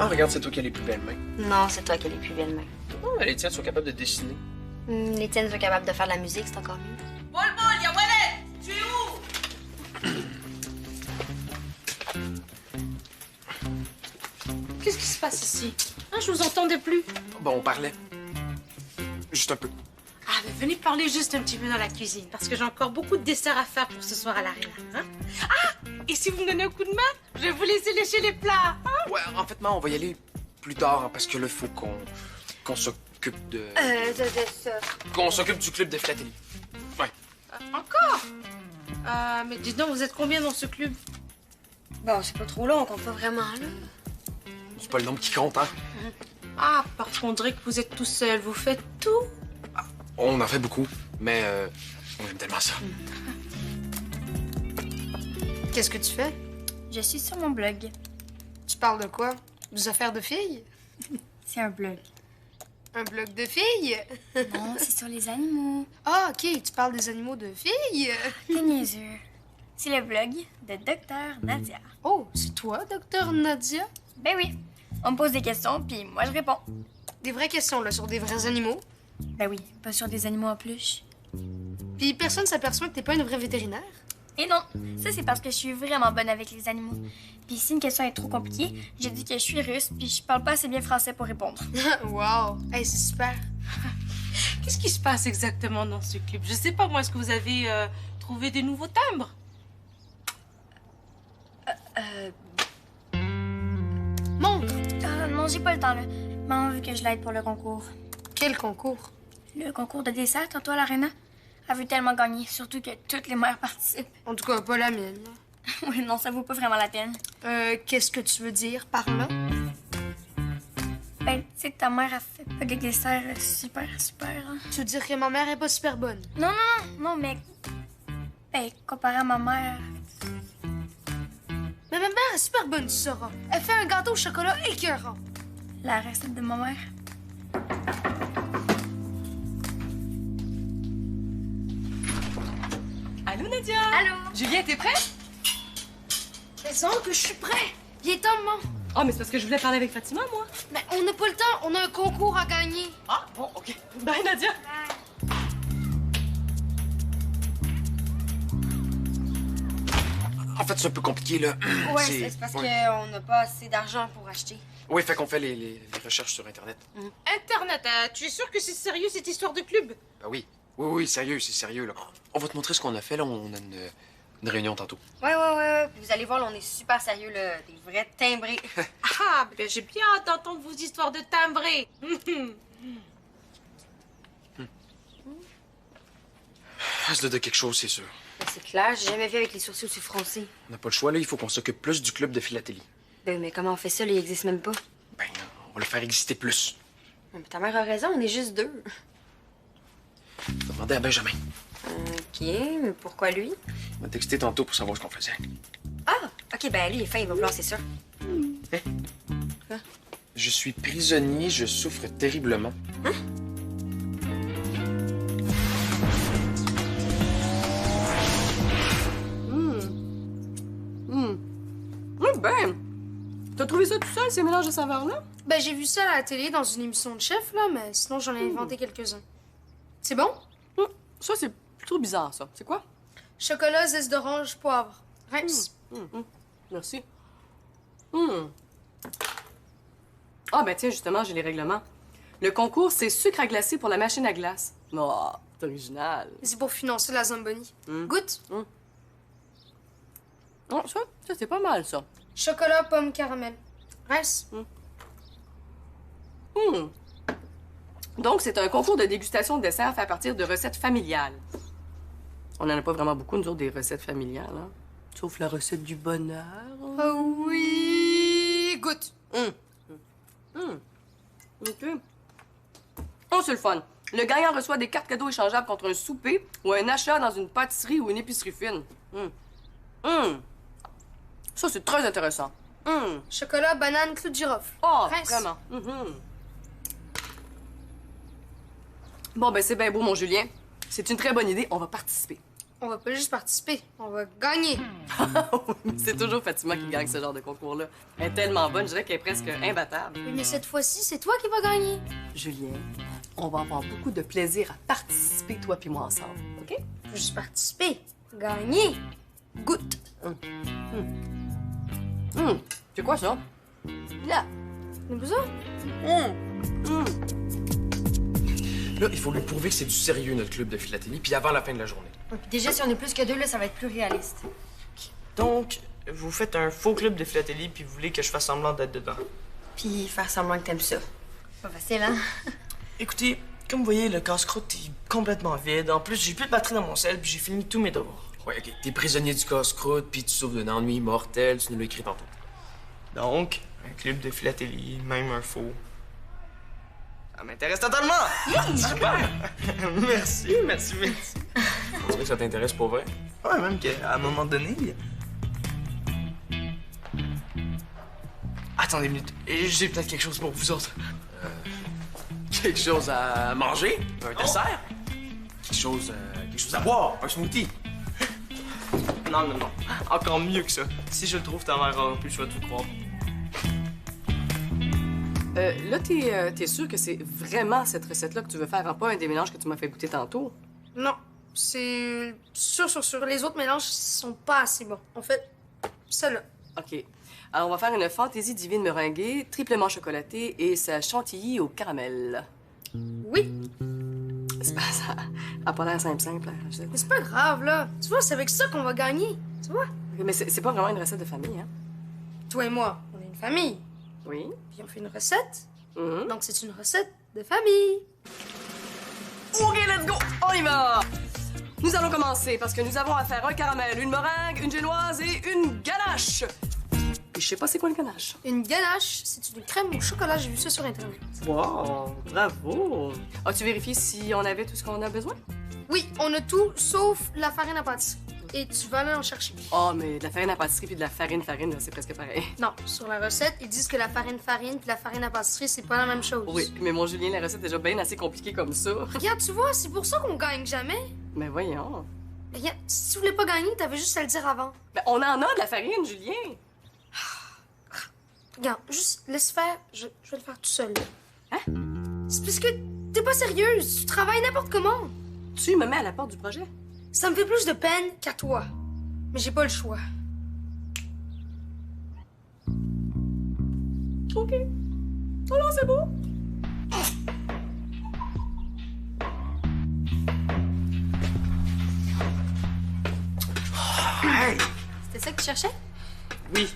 Ah, regarde, c'est toi qui as les plus belles mains. Non, c'est toi qui as les plus belles mains. Oh, les tiennes sont capables de dessiner. Les tiennes sont capables de faire de la musique, c'est encore mieux. Bol, y'a Wallet! Tu es où? Qu'est-ce qui se passe ici? Ah, je vous entendais plus. Bon, on parlait. Juste un peu. Ah, mais venez parler juste un petit peu dans la cuisine, parce que j'ai encore beaucoup de desserts à faire pour ce soir à l'arena. Hein? Ah! Et si vous me donnez un coup de main, je vais vous laisser lécher les plats. Hein? Ouais, en fait, on va y aller plus tard, hein, parce que là, il faut qu'on s'occupe de... Qu'on s'occupe du club de philatélie. Ouais. Encore? Mais dis donc, vous êtes combien dans ce club? Bon, c'est pas trop long, on compte pas vraiment, là. C'est pas le nombre qui compte, hein? Ah, parfois on dirait que vous êtes tout seul, vous faites tout. On en fait beaucoup, mais on aime tellement ça. Qu'est-ce que tu fais? Je suis sur mon blog. Tu parles de quoi? Des affaires de filles? C'est un blog. Un blog de filles? Non, c'est sur les animaux. Ah, OK, tu parles des animaux de filles? T'es niaiseux. C'est le blog de Docteur Nadia. Oh, c'est toi, docteur Nadia? Ben oui. On me pose des questions, puis moi, je réponds. Des vraies questions, là, sur des vrais animaux. Ben oui, pas sur des animaux en peluche. Puis personne s'aperçoit que t'es pas une vraie vétérinaire. Et non, ça, c'est parce que je suis vraiment bonne avec les animaux. Puis si une question est trop compliquée, je dis que je suis russe, puis je parle pas assez bien français pour répondre. Wow! Hey, c'est super. Qu'est-ce qui se passe exactement dans ce club? Je sais pas, moi, est-ce que vous avez trouvé des nouveaux timbres? Montre! Non, j'ai pas le temps, là. Maman veut que je l'aide pour le concours. Quel concours? Le concours de dessert, tantôt à l'arena. Elle veut tellement gagner, surtout que toutes les mères participent. En tout cas, pas la mienne. Oui, non, ça vaut pas vraiment la peine. Qu'est-ce que tu veux dire par là? Ben, tu sais que ta mère a fait pas des desserts super. Hein. Tu veux dire que ma mère est pas super bonne? Non, mais... Ben, comparé à ma mère... Mais ma mère est super bonne, tu sauras. Elle fait un gâteau au chocolat écœurant. La recette de ma mère. Allô, Nadia? Allô? Julien, t'es prêt? Mais ça que je suis prêt. Viens t'en, maman. Oh, mais c'est parce que je voulais parler avec Fatima, moi. Mais on n'a pas le temps. On a un concours à gagner. Ah, bon, OK. Bye, Nadia. En fait, c'est un peu compliqué, là. Ouais, c'est parce qu'on n'a pas assez d'argent pour acheter. Oui, fait qu'on fait les recherches sur Internet. Internet, tu es sûr que c'est sérieux, cette histoire de club? Ben oui. Oui, sérieux, c'est sérieux, là. On va te montrer ce qu'on a fait, là. On a une réunion tantôt. Ouais. Vous allez voir, là, on est super sérieux, là. Des vrais timbrés. Ah, ben j'ai bien hâte d'entendre vos histoires de timbrés. Ça doit de quelque chose, c'est sûr. Ben, c'est clair, j'ai jamais vu avec les sourcils aussi froncés. On n'a pas le choix, là. Il faut qu'on s'occupe plus du club de philatélie. Ben, mais comment on fait ça, là? Il existe même pas. Ben, on va le faire exister plus. Mais ta mère a raison, on est juste deux. Je vais demander à Benjamin. OK, mais pourquoi lui? On m'a texté tantôt pour savoir ce qu'on faisait. Ah! OK, ben lui, il est fin, il va vouloir, c'est sûr. Je suis prisonnier, je souffre terriblement. Oui, ben. T'as trouvé ça tout seul, ces mélanges de saveurs-là? Ben, j'ai vu ça à la télé dans une émission de chef, là, mais sinon, j'en ai inventé quelques-uns. C'est bon? Ça, c'est plutôt bizarre, ça. C'est quoi? Chocolat, zeste d'orange, poivre. Reims. Merci. Ah, ben tiens, justement, j'ai les règlements. Le concours, c'est sucre à glacer pour la machine à glace. Oh, c'est original. C'est pour financer la Zamboni. Goûte. Oh, ça c'est pas mal, ça. Chocolat, pomme, caramel. Reims. Donc, c'est un concours de dégustation de dessert fait à partir de recettes familiales. On n'en a pas vraiment beaucoup, nous autres, des recettes familiales, hein? Sauf la recette du bonheur. Oh oui! Goûte. OK. Oh, c'est le fun. Le gagnant reçoit des cartes cadeaux échangeables contre un souper ou un achat dans une pâtisserie ou une épicerie fine. Ça, c'est très intéressant. Chocolat, banane, clou de girofle. Oh, Reims. vraiment. Bon, ben c'est bien beau, mon Julien. C'est une très bonne idée. On va participer. on va pas juste participer, on va gagner. C'est toujours Fatima qui gagne ce genre de concours-là. Elle est tellement bonne, je dirais qu'elle est presque imbattable. Oui, mais cette fois-ci, c'est toi qui vas gagner. Julien, on va avoir beaucoup de plaisir à participer, toi puis moi, ensemble, OK? Faut juste participer. Gagner. Goûte. C'est quoi ça? Là. C'est pas ça? Là, il faut lui prouver que c'est du sérieux, notre club de philatélie, puis avant la fin de la journée. Ouais, puis déjà, si on est plus que deux, là, ça va être plus réaliste. Donc, vous faites un faux club de philatélie puis vous voulez que je fasse semblant d'être dedans. Puis faire semblant que t'aimes ça. Pas facile, hein? Écoutez, comme vous voyez, le casse-croûte est complètement vide. En plus, j'ai plus de batterie dans mon sel puis j'ai fini tous mes devoirs. Ouais, OK. T'es prisonnier du casse-croûte, puis tu souffres d'un ennui mortel, tu nous l'as écrit tantôt. Donc, un club de philatélie, même un faux. Ça m'intéresse totalement! Super! Merci. On dirait que ça t'intéresse pour vrai? Ouais, même qu'à un moment donné... Attendez une minute, j'ai peut-être quelque chose pour vous autres. Quelque chose à manger? Un dessert? Quelque chose à boire? Un smoothie? Non. Encore mieux que ça. Si je le trouve, ta mère aura plus le choix de vous croire. Là, t'es sûr que c'est vraiment cette recette-là que tu veux faire, hein, pas un des mélanges que tu m'as fait goûter tantôt? Non, c'est sûr. Les autres mélanges sont pas assez bons. En fait, celle-là. OK. Alors, on va faire une fantaisie divine meringuée, triplement chocolatée et sa chantilly au caramel. Oui, C'est pas ça. A pas l'air simple, hein, je sais. mais c'est pas grave, là. Tu vois, c'est avec ça qu'on va gagner. Tu vois? Mais c'est pas vraiment une recette de famille, hein? Toi et moi, on est une famille. Oui. Puis on fait une recette. Mhm. Donc c'est une recette de famille. OK, let's go! On y va! Nous allons commencer parce que nous avons à faire un caramel, une meringue, une génoise et une ganache. Et je sais pas c'est quoi une ganache. Une ganache, c'est une crème au chocolat. J'ai vu ça sur Internet. Wow, bravo! As-tu vérifié si on avait tout ce qu'on a besoin? Oui, on a tout sauf la farine à pâtisserie. Et tu vas aller en chercher. Oh, mais de la farine à pâtisserie puis de la farine, là, c'est presque pareil. Non, sur la recette, ils disent que la farine puis la farine à pâtisserie, c'est pas la même chose. Oui, mais mon Julien, la recette est déjà bien assez compliquée comme ça. Regarde, tu vois, c'est pour ça qu'on gagne jamais. Mais voyons. Regarde, si tu voulais pas gagner, t'avais juste à le dire avant. Ben, on en a de la farine, Julien. Regarde, juste laisse faire. Je vais le faire tout seul. Hein? C'est parce que t'es pas sérieuse. Tu travailles n'importe comment. Tu me mets à la porte du projet? Ça me fait plus de peine qu'à toi. Mais j'ai pas le choix. OK. Alors, c'est beau. Hey! C'était ça que tu cherchais? Oui.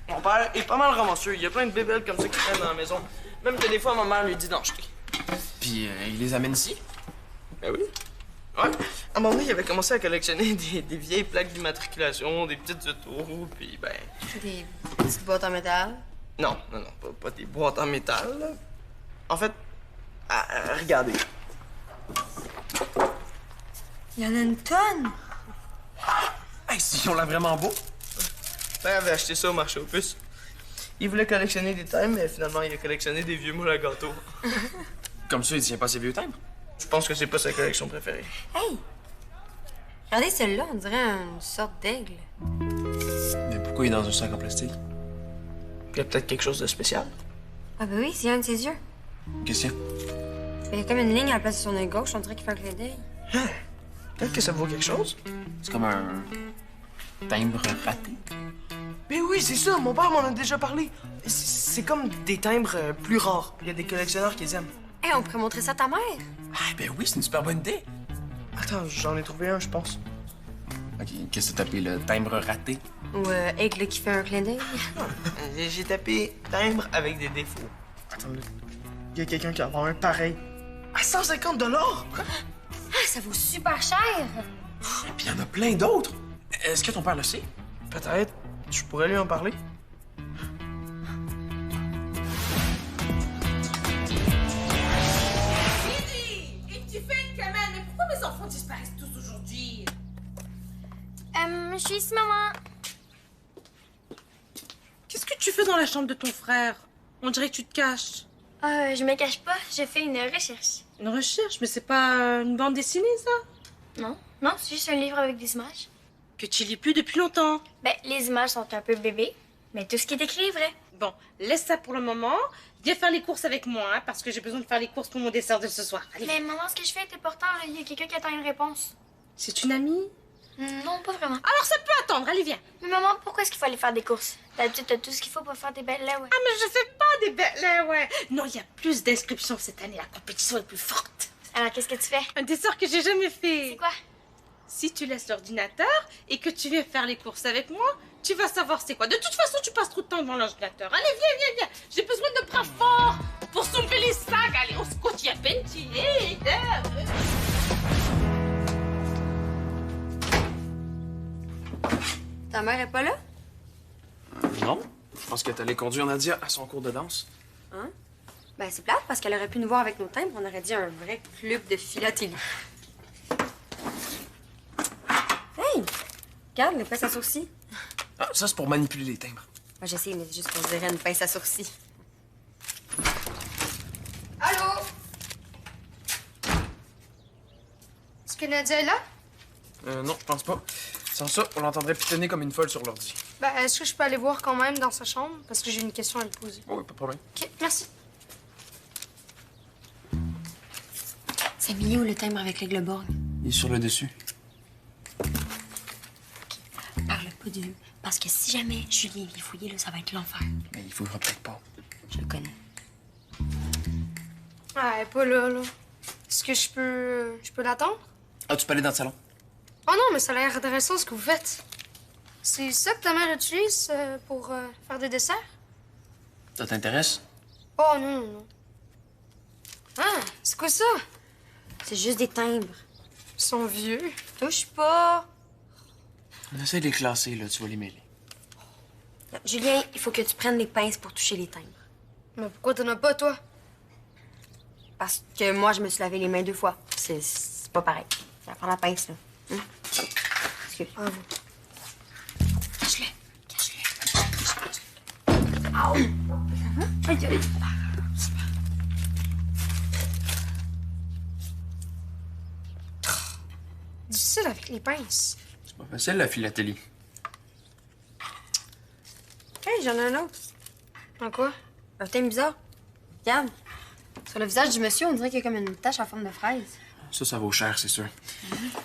Mon père est pas mal romancieux. Il y a plein de bébelles comme ça qui traînent dans la maison. Même que des fois, ma mère lui dit d'en jeter. Puis il les amène ici? Ben oui. Ouais. À un moment donné, il avait commencé à collectionner des vieilles plaques d'immatriculation, des petites autos, puis ben... Des petites boîtes en métal. Non, pas des boîtes en métal, là. En fait, regardez. Il y en a une tonne. Hey, si on l'a vraiment beau! Père avait acheté ça au marché aux puces. Il voulait collectionner des timbres, mais finalement, il a collectionné des vieux moules à gâteau. Comme ça, il tient pas ses vieux timbres. Je pense que c'est pas sa collection préférée. Hey! Regardez celle-là, on dirait une sorte d'aigle. Mais pourquoi il est dans un sac en plastique? Il y a peut-être quelque chose de spécial. Ah ben oui, c'est un de ses yeux. Qu'est-ce qu'il y a? Il y a comme une ligne à la place de son œil gauche, on dirait qu'il fait un clin d'œil. Peut-être que ça vaut quelque chose. C'est comme un timbre raté. Mais oui, c'est ça, mon père m'en a déjà parlé. C'est comme des timbres plus rares. Il y a des collectionneurs qui les aiment. Hey, on pourrait montrer ça à ta mère. Ah, ben oui, c'est une super bonne idée. Attends, j'en ai trouvé un, je pense. Ok, qu'est-ce que t'as appelé le timbre raté? Ou aigle qui fait un clin d'œil. J'ai tapé timbre avec des défauts. Attends, il y a quelqu'un qui en vend un pareil. À 150 $! Ah, ça vaut super cher. Et puis il y en a plein d'autres. Est-ce que ton père le sait? Peut-être. Je pourrais lui en parler. Lydie! Et tu fais une camelle, mais pourquoi mes enfants disparaissent tous aujourd'hui? Je suis ici, maman. Qu'est-ce que tu fais dans la chambre de ton frère? On dirait que tu te caches. Je me cache pas, je fais une recherche. Une recherche, mais c'est pas une bande dessinée, ça? Non? Non, c'est juste un livre avec des images. Que tu lis plus depuis longtemps. Ben, les images sont un peu bébés, mais tout ce qui est écrit est vrai. Bon, laisse ça pour le moment. Viens faire les courses avec moi, hein, parce que j'ai besoin de faire les courses pour mon dessert de ce soir. Allez. Mais maman, ce que je fais est important, là. Il y a quelqu'un qui attend une réponse. C'est une amie? Non, pas vraiment. Alors ça peut attendre, allez, viens. Mais maman, pourquoi est-ce qu'il faut aller faire des courses? D'habitude, t'as tout ce qu'il faut pour faire des belles là, ouais. Ah, mais je fais pas des belles... là, ouais. Non, il y a plus d'inscriptions cette année. La compétition est plus forte. Alors, qu'est-ce que tu fais? Un dessert que j'ai jamais fait. C'est quoi? Si tu laisses l'ordinateur et que tu viens faire les courses avec moi, tu vas savoir c'est quoi. De toute façon, tu passes trop de temps devant l'ordinateur. Allez, viens. J'ai besoin de bras forts pour soulever les sacs. Allez, on se coach à peine. Ta mère est pas là? Non. Je pense qu'elle est allée conduire Nadia à son cours de danse. Hein? Ben, c'est plate parce qu'elle aurait pu nous voir avec nos timbres. On aurait dit un vrai club de philatélie. Hey! Regarde, les pinces à sourcils. Ah, ça, c'est pour manipuler les timbres. Moi, j'essaie, mais juste qu'on dirait une pince à sourcils. Allô? Est-ce que Nadia est là? Non, je pense pas. Sans ça, on l'entendrait pitonner comme une folle sur l'ordi. Ben, est-ce que je peux aller voir quand même dans sa chambre? Parce que j'ai une question à lui poser. Oui, pas de problème. OK, merci. C'est mis où le timbre avec l'aigle borgne? Il est sur le dessus. Parle pas de lui. Parce que si jamais Julien est fouillé, là, ça va être l'enfer. Mais il faudra peut-être pas. Je le connais. Ah, elle est pas là, là. Est-ce que je peux l'attendre? Ah, tu peux aller dans le salon? Oh non, mais ça a l'air intéressant ce que vous faites. C'est ça que ta mère utilise pour faire des desserts? Ça t'intéresse? Oh non. Ah, c'est quoi ça? C'est juste des timbres. Ils sont vieux. Touche pas. On essaie de les classer, là. Tu vas les mêler. Julien, il faut que tu prennes les pinces pour toucher les timbres. Mais pourquoi t'en as pas, toi? Parce que moi, je me suis lavé les mains 2 fois. C'est pas pareil. Ça prend la pince, là. Excuse. Ah, vous. Cache-le. Aïe, aïe. Difficile avec les pinces. C'est pas facile, la philatélie. Hey, j'en ai un autre. En quoi? Un teint bizarre. Regarde. Sur le visage du monsieur, on dirait qu'il y a comme une tache en forme de fraise. Ça vaut cher, c'est sûr.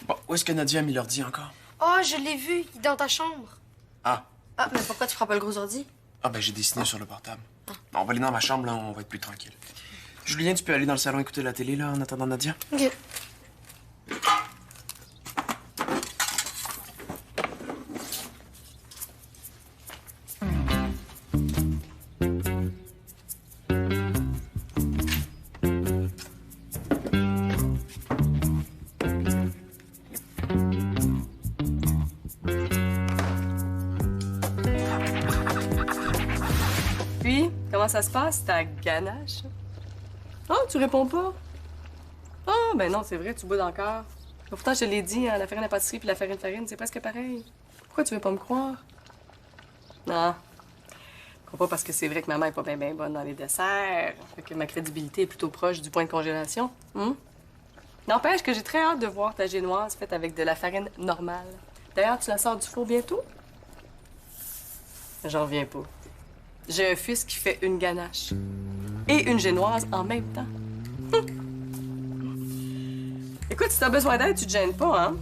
Bon, où est-ce que Nadia a mis l'ordi encore? Oh, je l'ai vu. Il est dans ta chambre. Ah. Ah, mais pourquoi tu prends pas le gros ordi? Ah, ben j'ai dessiné sur le portable. Bon, on va aller dans ma chambre, là, on va être plus tranquille. Julien, tu peux aller dans le salon écouter la télé, là, en attendant Nadia? OK. Puis, comment ça se passe, ta ganache? Oh, tu réponds pas? Oh, ben non, c'est vrai, tu boudes encore. Mais pourtant, je te l'ai dit, hein, la farine à pâtisserie puis la farine, c'est presque pareil. Pourquoi tu veux pas me croire? Non. Je crois pas parce que c'est vrai que maman est pas bien bonne dans les desserts. Fait que ma crédibilité est plutôt proche du point de congélation. N'empêche que j'ai très hâte de voir ta génoise faite avec de la farine normale. D'ailleurs, tu la sors du four bientôt? J'en reviens pas. J'ai un fils qui fait une ganache et une génoise en même temps. Écoute, si t'as besoin d'aide, tu te gênes pas, hein?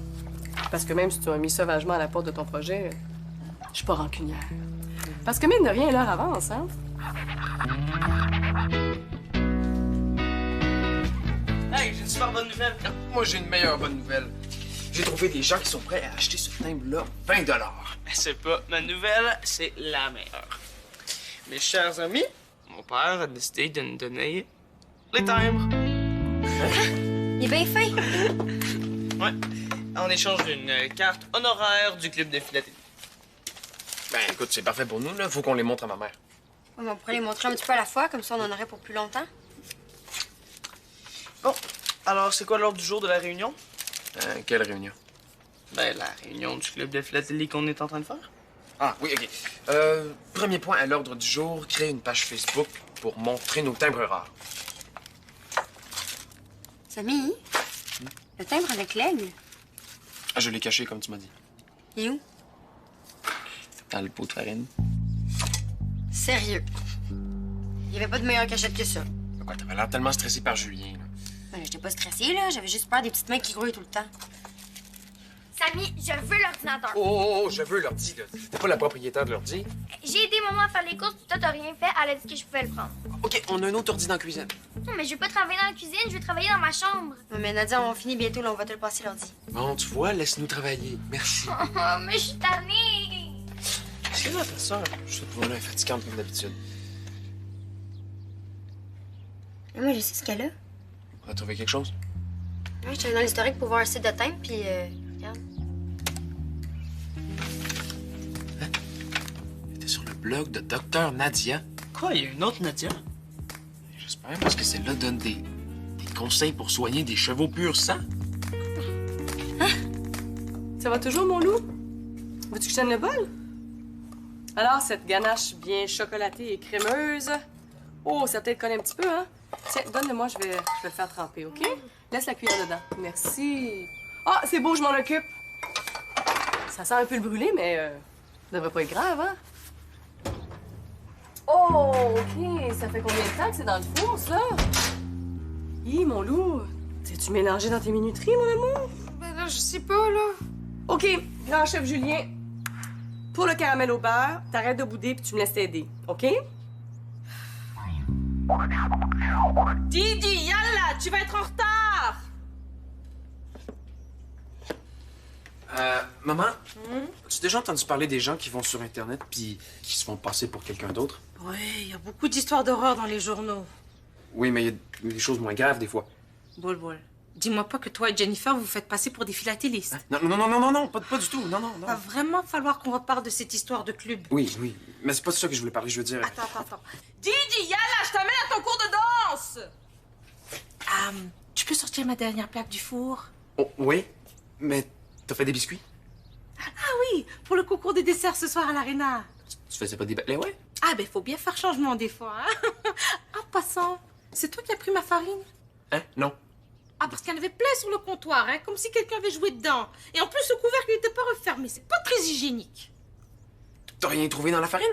Parce que même si tu as mis sauvagement à la porte de ton projet, je suis pas rancunière. Parce que mine de rien, l'heure avance, hein? Hey, j'ai une super bonne nouvelle. Moi, j'ai une meilleure bonne nouvelle. J'ai trouvé des gens qui sont prêts à acheter ce timbre-là 20 $. C'est pas ma nouvelle, c'est la meilleure. Mes chers amis, mon père a décidé de nous donner les timbres. Il est bien fin. Ouais. En échange d'une carte honoraire du club de philatélie. Ben, écoute, c'est parfait pour nous, là. Faut qu'on les montre à ma mère. Ouais, mais on pourrait les montrer un petit peu à la fois, comme ça on en aurait pour plus longtemps. Bon, alors c'est quoi l'ordre du jour de la réunion? Quelle réunion? Ben, la réunion du club de philatélie qu'on est en train de faire. Ah, oui, OK. Premier point à l'ordre du jour, créer une page Facebook pour montrer nos timbres rares. Samy, le timbre avec l'aigle, Ah, je l'ai caché, comme tu m'as dit. Il est où? Dans le pot de farine. Sérieux? Il y avait pas de meilleure cachette que ça. Quoi, t'avais l'air tellement stressé par Julien, là. Ben, j'étais pas stressée, là. J'avais juste peur des petites mains qui grouillent tout le temps. Samy, je veux l'ordinateur. Oh, je veux l'ordi, là. T'es pas la propriétaire de l'ordi. J'ai aidé maman à faire les courses, puis toi, t'as rien fait. Elle a dit que je pouvais le prendre. OK, on a un autre ordi dans la cuisine. Non, mais je veux pas travailler dans la cuisine, je veux travailler dans ma chambre. Ouais, mais Nadia, on finit bientôt, là. On va te le passer l'ordi. Bon, tu vois, laisse-nous travailler. Merci. Oh, mais je suis tannée. Qu'est-ce que là, ta soeur? Je te trouve là fatigante comme d'habitude. Mais moi, je sais ce qu'elle a. On a trouvé quelque chose? Ouais, je suis allée dans l'historique pour voir un site de thème, puis regarde. C'était sur le blog de Dr Nadia. Quoi, il y a une autre Nadia? J'espère, parce que celle-là donne des conseils pour soigner des chevaux pur sang. Ça va toujours, mon loup? Veux-tu que je tienne le bol? Alors, cette ganache bien chocolatée et crémeuse. Oh, ça peut-être colle un petit peu, hein? Tiens, donne-le-moi, je vais le faire tremper, OK? Laisse la cuillère dedans. Merci. Ah, c'est beau, je m'en occupe. Ça sent un peu le brûlé, mais ça devrait pas être grave, hein? Oh, OK. Ça fait combien de temps que c'est dans le four, ça? Hi, mon loup. T'es-tu mélangé dans tes minuteries, mon amour? Ben là, je sais pas, là. OK, grand chef Julien. Pour le caramel au beurre, t'arrêtes de bouder puis tu me laisses t'aider, OK? Didi, yalla, tu vas être en retard. Maman, as-tu déjà entendu parler des gens qui vont sur Internet puis qui se font passer pour quelqu'un d'autre? Oui, il y a beaucoup d'histoires d'horreur dans les journaux. Oui, mais il y a des choses moins graves des fois. Bol. Dis-moi pas que toi et Jennifer vous faites passer pour des philatélistes. Non, pas du tout, non. Va vraiment falloir qu'on reparle de cette histoire de club. Oui, mais c'est pas de ça que je voulais parler, je veux dire... Attends. Didi, yalla, je t'amène à ton cours de danse. Tu peux sortir ma dernière plaque du four? Oh, oui, mais t'as fait des biscuits? Ah oui, pour le concours des desserts ce soir à l'Arena. Tu faisais pas des balais, ouais? Ah ben, faut bien faire changement des fois, hein. En passant, c'est toi qui as pris ma farine? Hein? Non. Ah, parce qu'il y en avait plein sur le comptoir, hein, comme si quelqu'un avait joué dedans. Et en plus, le couvercle n'était pas refermé. C'est pas très hygiénique. T'as rien trouvé dans la farine?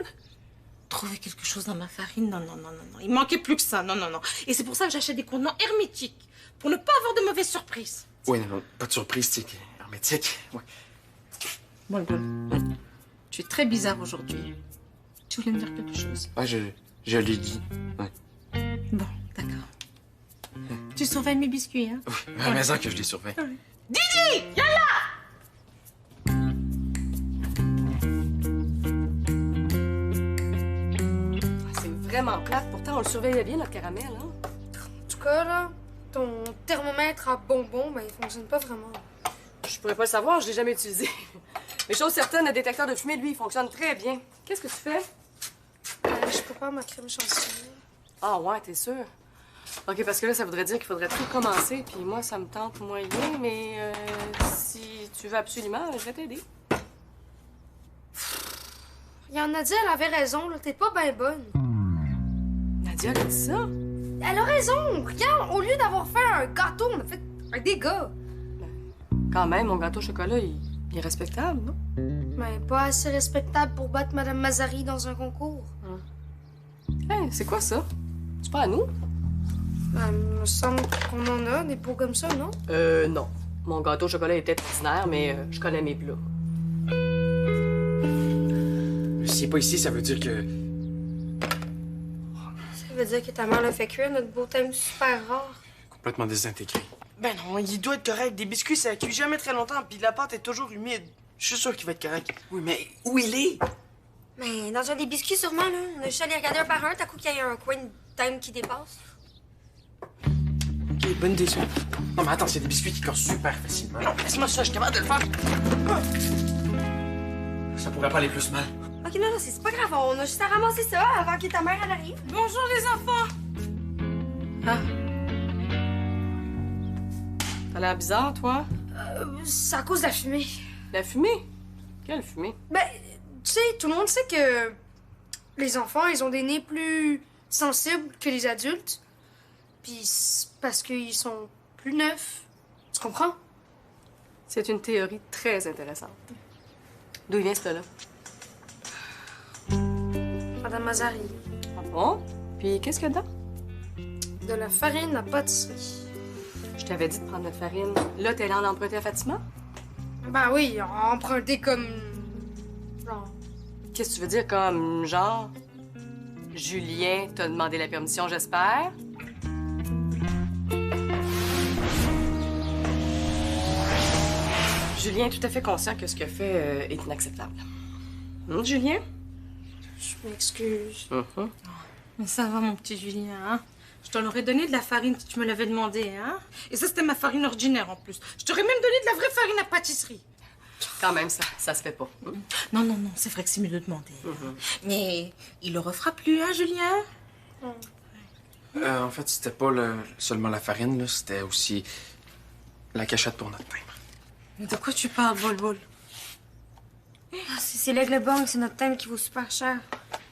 Trouver quelque chose dans ma farine? Non. Il manquait plus que ça. Non. Et c'est pour ça que j'achète des contenants hermétiques. Pour ne pas avoir de mauvaises surprises. Oui, non, pas de surprise, tu sais, hermétique, ouais. Bon. Tu es très bizarre aujourd'hui. Tu voulais me dire quelque chose? Ouais, je l'ai dit, ouais. Bon, d'accord. Tu surveilles mes biscuits, hein? Oui, à la maison que je les surveille. Didi! Yalla! C'est vraiment plate. Pourtant, on le surveillait bien, notre caramel, hein? En tout cas, là, ton thermomètre à bonbons, ben, il fonctionne pas vraiment. Je pourrais pas le savoir, je l'ai jamais utilisé. Mais chose certaine, le détecteur de fumée, lui, il fonctionne très bien. Qu'est-ce que tu fais? Je prépare ma crème chantilly. Ah ouais, t'es sûr? OK, parce que là, ça voudrait dire qu'il faudrait tout commencer, puis moi, ça me tente moyen, mais si tu veux absolument, je vais t'aider. Il y en a dit, elle avait raison, là. T'es pas bien bonne. Nadia, elle a dit ça? Elle a raison! Regarde, au lieu d'avoir fait un gâteau, on a fait un dégât. Quand même, mon gâteau au chocolat, il est respectable, non? Mais pas assez respectable pour battre Madame Mazari dans un concours. Hey, c'est quoi ça? C'est pas à nous? Ben, il me semble qu'on en a, des pots comme ça, non? Non. Mon gâteau au chocolat était ordinaire, mais je connais mes plats. S'il est pas ici, ça veut dire que... Ça veut dire que ta mère l'a fait cuire notre beau thème super rare. Complètement désintégré. Ben non, il doit être correct. Des biscuits, ça cuit jamais très longtemps, puis la pâte est toujours humide. Je suis sûr qu'il va être correct. Oui, mais où il est? Mais dans un des biscuits, sûrement, là. On a juste à les regarder un par un, t'as coup qu'il y a un coin de thème qui dépasse. Ok, bonne idée, ça. Non, mais attends, c'est des biscuits qui cassent super facilement. Non, laisse-moi ça, je suis capable de le faire. Ça pourrait pas aller plus mal. Ok, non, c'est pas grave. On a juste à ramasser ça avant que ta mère elle arrive. Bonjour, les enfants. Ah, T'as l'air bizarre, toi? C'est à cause de la fumée. La fumée? Quelle fumée? Ben, tu sais, tout le monde sait que les enfants, ils ont des nez plus sensibles que les adultes. Puis c'est parce qu'ils sont plus neufs. Tu comprends? C'est une théorie très intéressante. D'où il vient, ce là? Madame Mazari. Ah bon? Puis qu'est-ce qu'il y a dedans? De la farine à pâtisserie. Je t'avais dit de prendre notre farine. Là, t'es allé en emprunter à Fatima? Ben oui, emprunté comme... genre... Qu'est-ce que tu veux dire comme genre? Julien t'a demandé la permission, j'espère? Julien est tout à fait conscient que ce qu'il a fait est inacceptable. Julien? Je m'excuse. Mais ça va, mon petit Julien, hein? Je t'en aurais donné de la farine si tu me l'avais demandé, hein? Et ça, c'était ma farine ordinaire, en plus. Je t'aurais même donné de la vraie farine à pâtisserie. Quand même, ça se fait pas. Non, non, non, c'est vrai que c'est mieux de demander. Mais il le refera plus, hein, Julien? En fait, c'était pas seulement la farine, là. C'était aussi la cachette pour notre timbre. Mais de quoi tu parles, Bol-Bol? Ah, c'est l'aigle bang, c'est notre thème qui vaut super cher.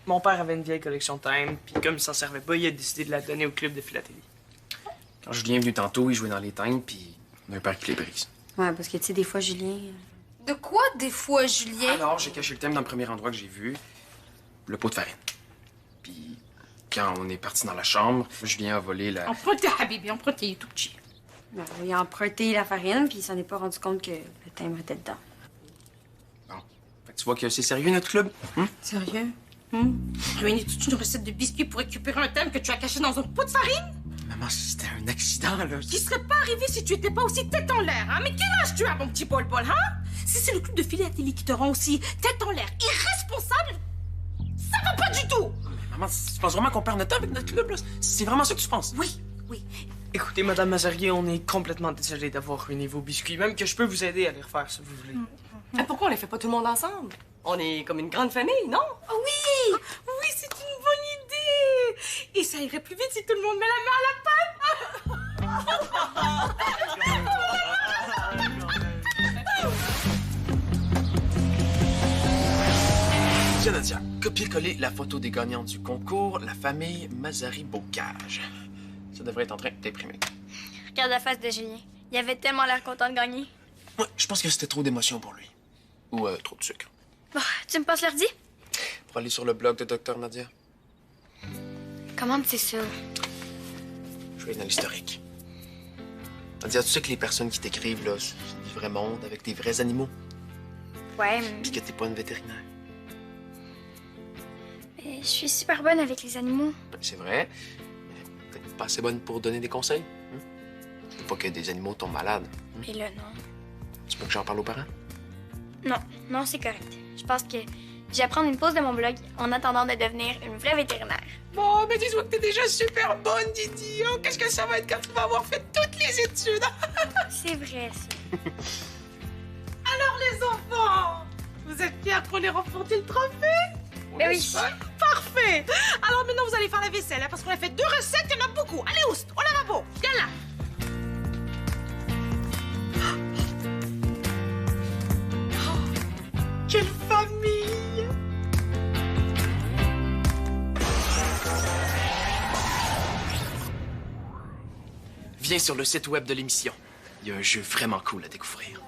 Mon père avait une vieille collection de timbres, puis comme il s'en servait pas, il a décidé de la donner au club de philatélie. Quand Julien est venu tantôt, il jouait dans les timbres, puis on a eu peur qu'il les brise. Ouais, parce que, tu sais, des fois, Julien... De quoi, des fois, Julien? Alors, j'ai caché le thème dans le premier endroit que j'ai vu, le pot de farine. Puis, quand on est parti dans la chambre, Julien a volé la... Empruntez, Habibi, empruntez, il est tout petit. Ben, il a emprunté la farine, puis il s'en est pas rendu compte que le timbre était dedans. Bon. Fait que tu vois que c'est sérieux, notre club? Sérieux? Ruiner toute une recette de biscuits pour récupérer un thème que tu as caché dans un pot de farine? Maman, c'était un accident, là. Qui serait pas arrivé si tu étais pas aussi tête en l'air, hein? Mais quel âge tu as, mon petit Bol-Bol, hein? Si c'est le club de philatélie qui te rend aussi tête en l'air, irresponsable, ça va pas du tout! Mais maman, tu penses vraiment qu'on perd notre temps avec notre club, là? C'est vraiment ça que tu penses? Oui, oui. Écoutez, Madame Mazarier, on est complètement désolé d'avoir ruiné vos biscuits. Même que je peux vous aider à les refaire, si vous voulez. Pourquoi on les fait pas tout le monde ensemble? On est comme une grande famille, non? Oui! Oui, c'est une bonne idée! Et ça irait plus vite si tout le monde met la main à la pâte! Tiens, Nadia, copier-coller la photo des gagnants du concours, la famille Mazari-Bocage. Ça devrait être en train d'imprimer. Regarde la face de Julien. Il avait tellement l'air content de gagner. Ouais, je pense que c'était trop d'émotion pour lui. Ou trop de sucre. Bon, tu me passes l'ordi? Pour aller sur le blog de Dr Nadia, Comment tu sais ça? je vais aller dans l'historique. Nadia, tu sais que les personnes qui t'écrivent, là, c'est du vrai monde, avec des vrais animaux. Ouais, mais Puis que t'es pas une vétérinaire. je suis super bonne avec les animaux. Ben, c'est vrai, mais peut-être pas assez bonne pour donner des conseils. Faut pas que des animaux tombent malades. Mais là, non. Tu veux que j'en parle aux parents? Non, non, c'est correct. Je pense que je vais prendre une pause de mon blog en attendant de devenir une vraie vétérinaire. Bon, mais dis-moi que t'es déjà super bonne, Didi. Oh, qu'est-ce que ça va être quand tu vas avoir fait toutes les études? C'est vrai, ça. Alors, les enfants, vous êtes fiers qu'on ait remporté le trophée? Ben oui. Parfait! Alors maintenant, vous allez faire la vaisselle, hein, parce qu'on a fait 2 recettes, il y en a beaucoup. Allez, oust, au lavabo, viens là. Oh, quelle famille! Viens sur le site web de l'émission. Il y a un jeu vraiment cool à découvrir.